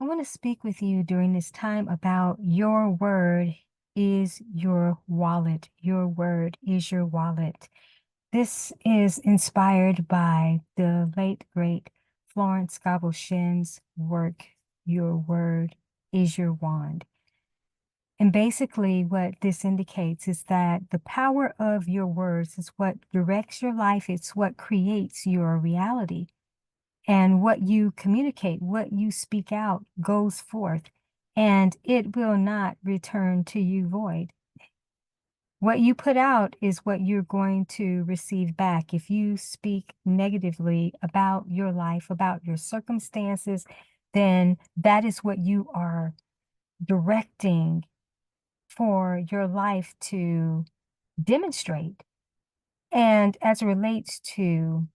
I want to speak with you during this time about your word is your wallet. Your word is your wallet. This is inspired by the late, great Florence Scovel Shinn's work, Your Word is Your Wand. And basically, what this indicates is that the power of your words is what directs your life, it's what creates your reality. And what you communicate, what you speak out goes forth, and it will not return to you void. What you put out is what you're going to receive back. If you speak negatively about your life, about your circumstances, then that is what you are directing for your life to demonstrate. And as it relates to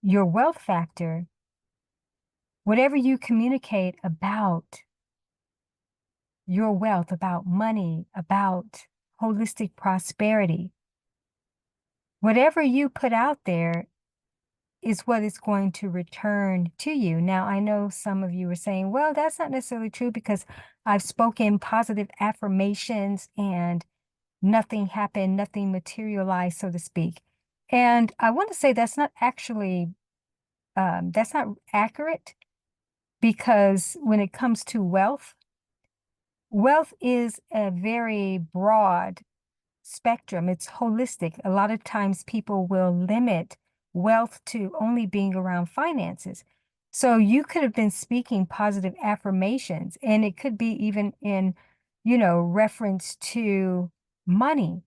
your wealth factor, whatever you communicate about your wealth, about money, about holistic prosperity, whatever you put out there is what is going to return to you. Now, I know some of you are saying, well, that's not necessarily true because I've spoken positive affirmations and nothing happened, nothing materialized, so to speak. And I want to say that's not actually, that's not accurate, because when it comes to wealth, wealth is a very broad spectrum. It's holistic. A lot of times people will limit wealth to only being around finances. So you could have been speaking positive affirmations, and it could be even in, reference to money.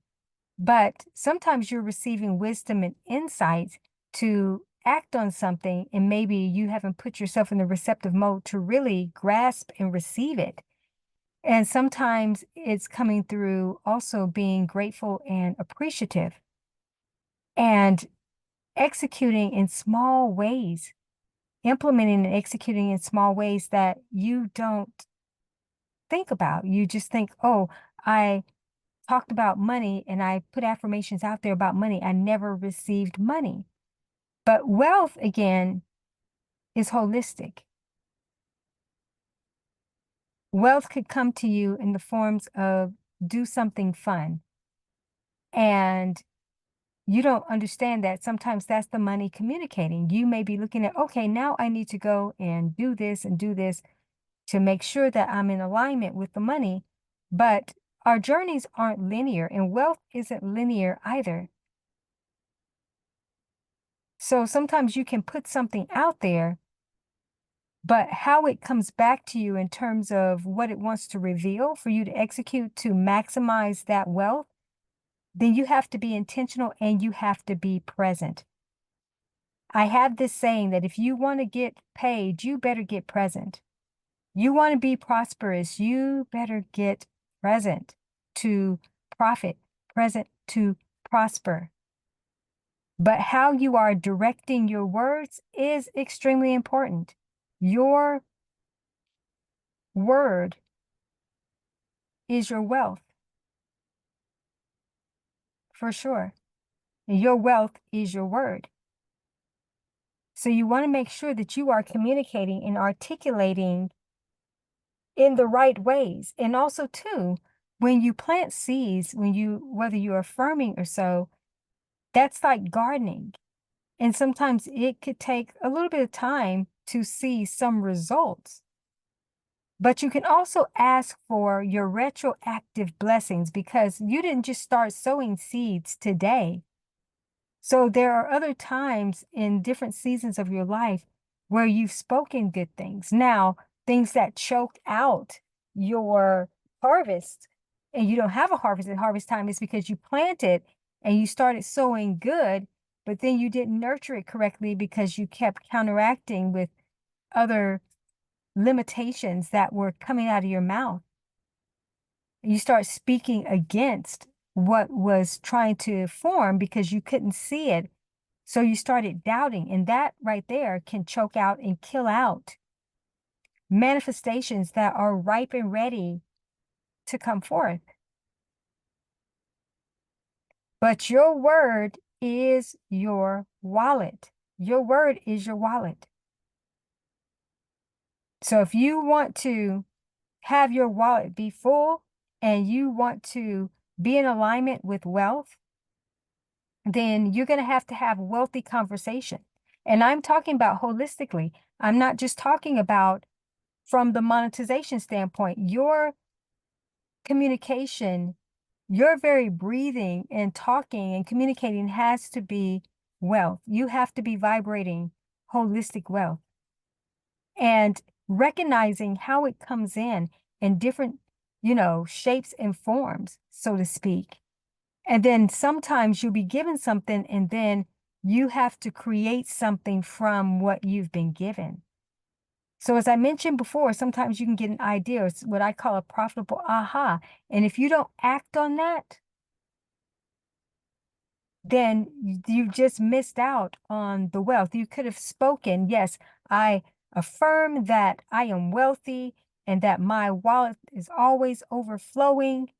But sometimes you're receiving wisdom and insight to act on something, and maybe you haven't put yourself in the receptive mode to really grasp and receive it. And sometimes it's coming through also being grateful and appreciative and executing in small ways, implementing and executing in small ways that you don't think about. You just think, oh, I talked about money and I put affirmations out there about money. I never received money. But wealth, again, is holistic. Wealth could come to you in the forms of do something fun. And you don't understand that sometimes that's the money communicating. You may be looking at, okay, now I need to go and do this to make sure that I'm in alignment with the money. But our journeys aren't linear, and wealth isn't linear either. So sometimes you can put something out there, but how it comes back to you in terms of what it wants to reveal for you to execute to maximize that wealth, then you have to be intentional and you have to be present. I have this saying that if you want to get paid, you better get present. You want to be prosperous, you better get present to profit, present to prosper. But how you are directing your words is extremely important. Your word is your wealth, for sure. Your wealth is your word. So you want to make sure that you are communicating and articulating in the right ways. And also, too, when you plant seeds, whether you're affirming or so, that's like gardening. And sometimes it could take a little bit of time to see some results. But you can also ask for your retroactive blessings because you didn't just start sowing seeds today. So there are other times in different seasons of your life where you've spoken good things. Now, things that choked out your harvest and you don't have a harvest at harvest time is because you planted and you started sowing good, but then you didn't nurture it correctly because you kept counteracting with other limitations that were coming out of your mouth. You start speaking against what was trying to form because you couldn't see it. So you started doubting, and that right there can choke out and kill out manifestations that are ripe and ready to come forth. But your word is your wallet. Your word is your wallet. So if you want to have your wallet be full and you want to be in alignment with wealth, then you're going to have wealthy conversation. And I'm talking about holistically. I'm not just talking about from the monetization standpoint. Your communication, your very breathing and talking and communicating has to be wealth. You have to be vibrating holistic wealth and recognizing how it comes in different, shapes and forms, so to speak. And then sometimes you'll be given something and then you have to create something from what you've been given. So as I mentioned before, sometimes you can get an idea, it's what I call a profitable aha. And if you don't act on that, then you just missed out on the wealth. You could have spoken, yes, I affirm that I am wealthy and that my wallet is always overflowing.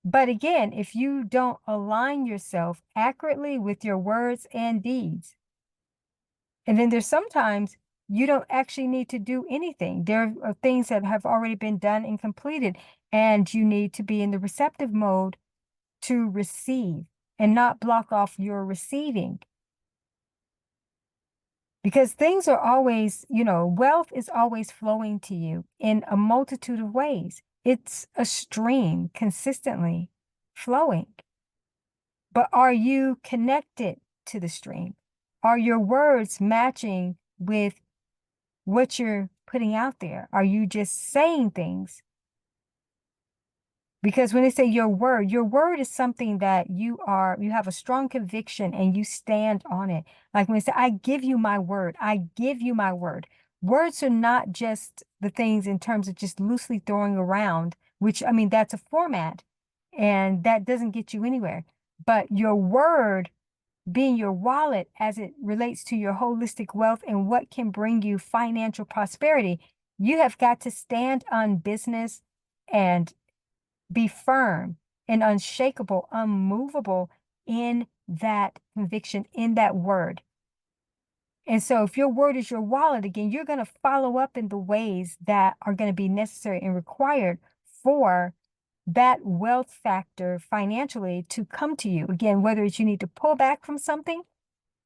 But again, if you don't align yourself accurately with your words and deeds, and then there's sometimes you don't actually need to do anything. There are things that have already been done and completed, and you need to be in the receptive mode to receive and not block off your receiving. Because things are always, wealth is always flowing to you in a multitude of ways. It's a stream consistently flowing. But are you connected to the stream? Are your words matching with what you're putting out there? Are you just saying things? Because when they say your word is something that you have a strong conviction and you stand on it. Like when they say, I give you my word, I give you my word. Words are not just the things in terms of just loosely throwing around, which, I mean, that's a format and that doesn't get you anywhere. But your word being your wallet as it relates to your holistic wealth and what can bring you financial prosperity, you have got to stand on business and be firm and unshakable, unmovable in that conviction, in that word. And so if your word is your wallet, again, you're going to follow up in the ways that are going to be necessary and required for that wealth factor financially to come to you. Again, whether it's you need to pull back from something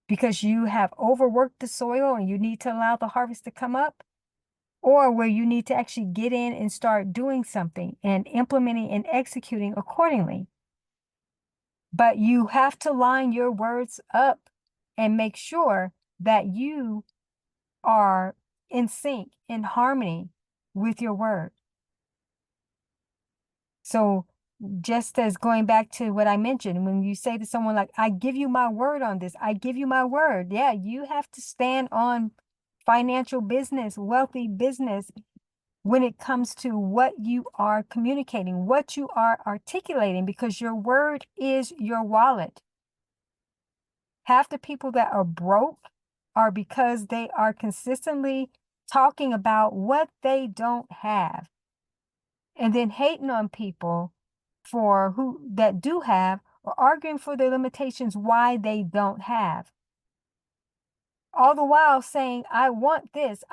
because you have overworked the soil and you need to allow the harvest to come up, or where you need to actually get in and start doing something and implementing and executing accordingly. But you have to line your words up and make sure that you are in sync, in harmony with your word. So just as going back to what I mentioned, when you say to someone like, I give you my word on this, I give you my word. Yeah, you have to stand on financial business, wealthy business, when it comes to what you are communicating, what you are articulating, because your word is your wallet. Half the people that are broke are because they are consistently talking about what they don't have and then hating on people for who that do have or arguing for their limitations why they don't have. All the while saying, I want this,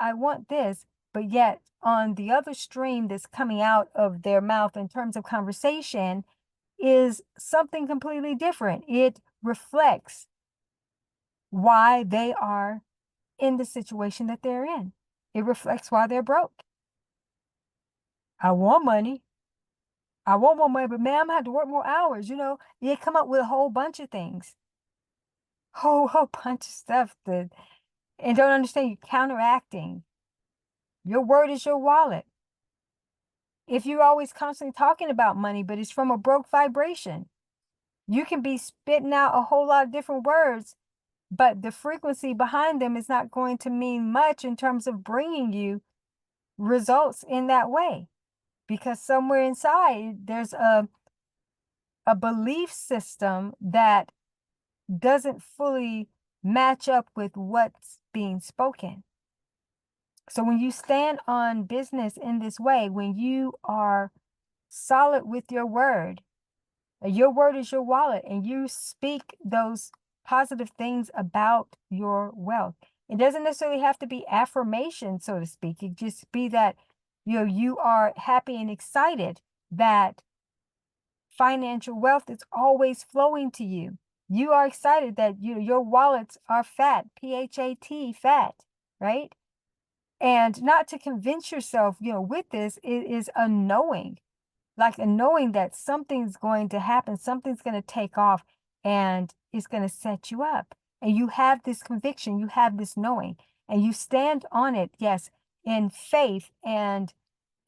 but yet on the other stream that's coming out of their mouth in terms of conversation is something completely different. It reflects why they are in the situation that they're in. It reflects why they're broke. I want money. I want more money, but man, I'm gonna have to work more hours. They come up with a whole bunch of things, whole bunch of stuff that, and don't understand you counteracting. Your word is your wallet. If you're always constantly talking about money, but it's from a broke vibration, you can be spitting out a whole lot of different words, but the frequency behind them is not going to mean much in terms of bringing you results in that way. Because somewhere inside, there's a belief system that doesn't fully match up with what's being spoken. So when you stand on business in this way, when you are solid with your word is your wallet, and you speak those positive things about your wealth. It doesn't necessarily have to be affirmation, so to speak. It just be that, you are happy and excited that financial wealth is always flowing to you. You are excited that your wallets are fat, PHAT, fat, right? And not to convince yourself, with this, it is a knowing, like a knowing that something's going to happen, something's going to take off, and it's going to set you up. And you have this conviction, you have this knowing, and you stand on it, yes, in faith and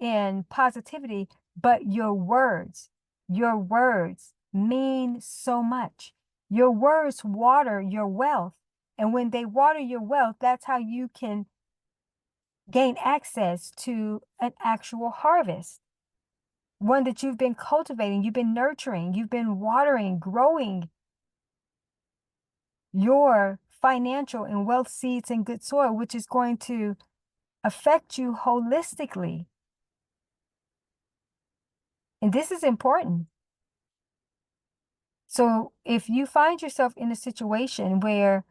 in positivity, but your words mean so much. Your words water your wealth. And when they water your wealth, that's how you can gain access to an actual harvest, one that you've been cultivating, you've been nurturing, you've been watering, growing your financial and wealth seeds in good soil, which is going to affect you holistically. And this is important. So if you find yourself in a situation where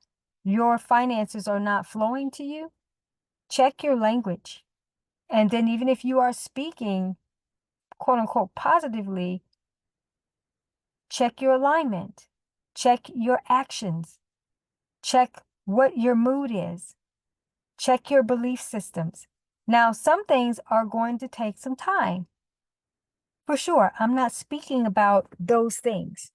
your finances are not flowing to you, check your language. And then even if you are speaking, quote unquote, positively, check your alignment, check your actions, check what your mood is, check your belief systems. Now, some things are going to take some time. For sure, I'm not speaking about those things.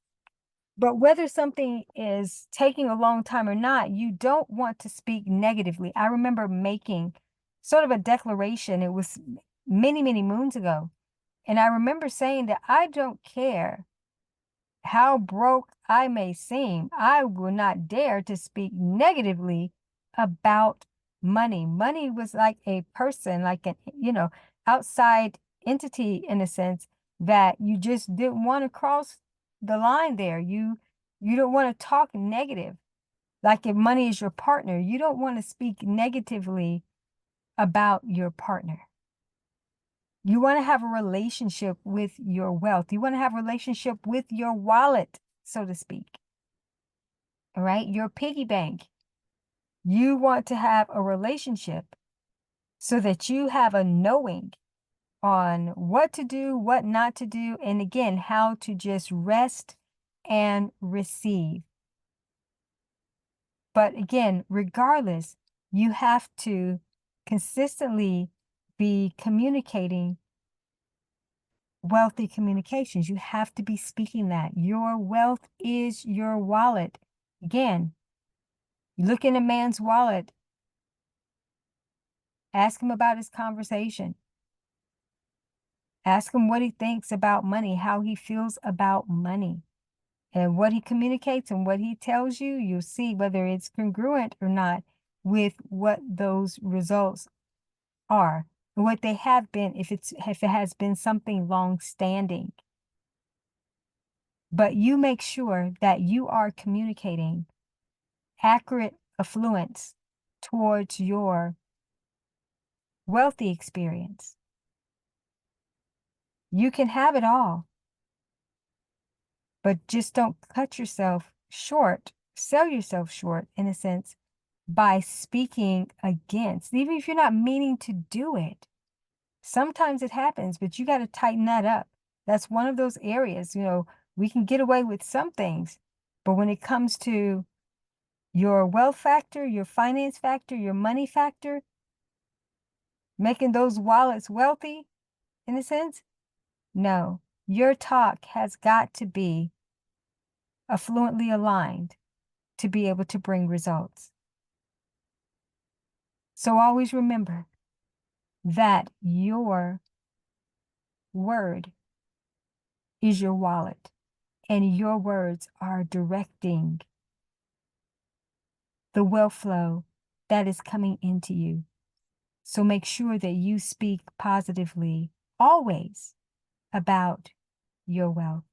But whether something is taking a long time or not, you don't want to speak negatively. I remember making sort of a declaration. It was many, many moons ago. And I remember saying that I don't care how broke I may seem, I will not dare to speak negatively about money. Money was like a person, like an, outside entity in a sense that you just didn't want to cross the line there. You don't want to talk negative. Like if money is your partner, you don't want to speak negatively about your partner. You want to have a relationship with your wealth. You want to have a relationship with your wallet, so to speak. All right, your piggy bank. You want to have a relationship so that you have a knowing on what to do, what not to do, and again, how to just rest and receive. But again, regardless, you have to consistently be communicating wealthy communications. You have to be speaking that. Your wealth is your wallet. Again, you look in a man's wallet, ask him about his conversation. Ask him what he thinks about money, how he feels about money. And what he communicates and what he tells you, you'll see whether it's congruent or not with what those results are, and what they have been if it has been something long-standing. But you make sure that you are communicating accurate affluence towards your wealthy experience. You can have it all, but just don't cut yourself short, sell yourself short in a sense, by speaking against, even if you're not meaning to do it. Sometimes it happens, but you got to tighten that up. That's one of those areas, we can get away with some things, but when it comes to your wealth factor, your finance factor, your money factor, making those wallets wealthy, in a sense, no, your talk has got to be affluently aligned to be able to bring results. So always remember that your word is your wallet, and your words are directing the wealth flow that is coming into you. So make sure that you speak positively always about your wealth.